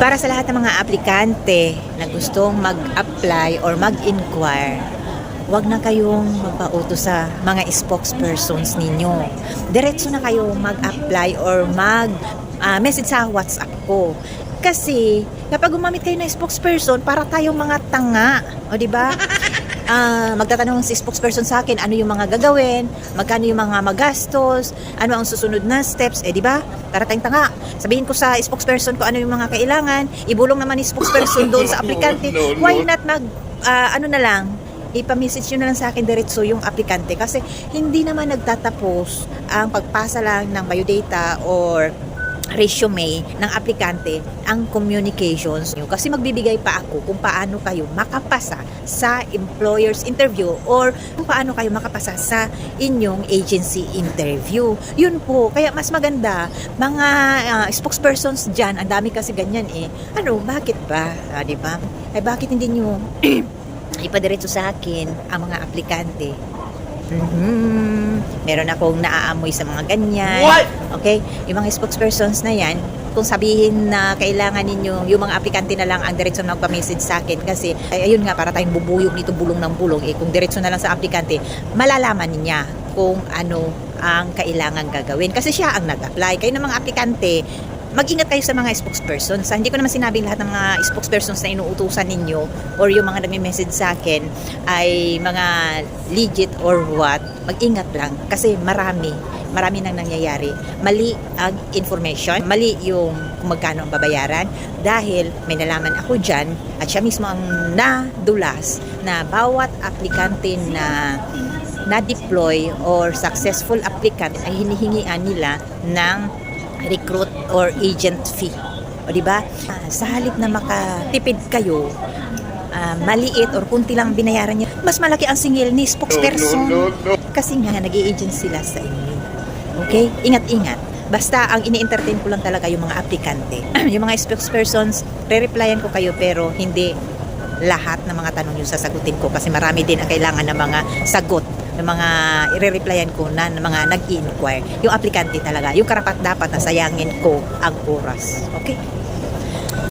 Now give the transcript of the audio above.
Para sa lahat ng mga aplikante na gustong mag-apply or mag-inquire, huwag na kayong magpautos sa mga spokespersons ninyo. Diretso na kayong mag-apply or mag-message sa WhatsApp ko. Kasi kapag gumamit kayo ng spokesperson, para tayong mga tanga, o di ba? Magtatanong si spokesperson sa akin ano yung mga gagawin, magkano yung mga magastos, ano ang susunod na steps, di ba? Para tayong tanga. Sabihin ko sa spokesperson ko ano yung mga kailangan, ibulong naman ni spokesperson doon sa aplikante. Why not ano na lang, ipamessage nyo na lang sa akin diretso yung aplikante kasi hindi naman nagtatapos ang pagpasa lang ng biodata or resume ng aplikante ang communications nyo kasi magbibigay pa ako kung paano kayo makapasa sa employer's interview or kung paano kayo makapasa sa inyong agency interview. Yun po, kaya mas maganda mga spokespersons dyan, ang dami kasi ganyan bakit ba? Di ba? Bakit hindi nyo ipadiretso sa akin ang mga aplikante? Meron akong naaamoy sa mga ganyan. What? Okay? Yung mga spokespersons na yan, kung sabihin na kailangan ninyo, yung mga aplikante na lang ang diretso na magpa-message sa akin kasi, ayun nga, para tayong bubuyog nito bulong ng bulong, kung diretso na lang sa aplikante, malalaman niya kung ano ang kailangan gagawin. Kasi siya ang nag-apply. Kayo ng mga aplikante, mag-ingat kayo sa mga spokespersons. Hindi ko naman sinabing lahat ng mga spokespersons na inuutusan ninyo or yung mga nagme-message sa akin ay mga legit or what. Mag-ingat lang kasi marami nang nangyayari. Mali ang information, mali yung kung magkano ang babayaran dahil may nalaman ako dyan at siya mismo ang nadulas na bawat aplikante na na-deploy or successful applicant ay hinihingian nila ng recruit or agent fee. O di ba? Sa halip na makatipid kayo, maliit or kunti lang binayaran niya, mas malaki ang singil ni spokesperson. Kasi nga nag-i-agent sila sa inyo. Okay? Ingat-ingat. Basta ang ini-entertain ko lang talaga yung mga aplikante. Yung mga spokespersons, re-replyan ko kayo pero hindi lahat ng mga tanong yung sasagutin ko kasi marami din ang kailangan ng mga sagot ng mga i-replyan ko na ng mga nag-i-inquire. Yung aplikante talaga, yung karapat dapat na sayangin ko ang oras. Okay?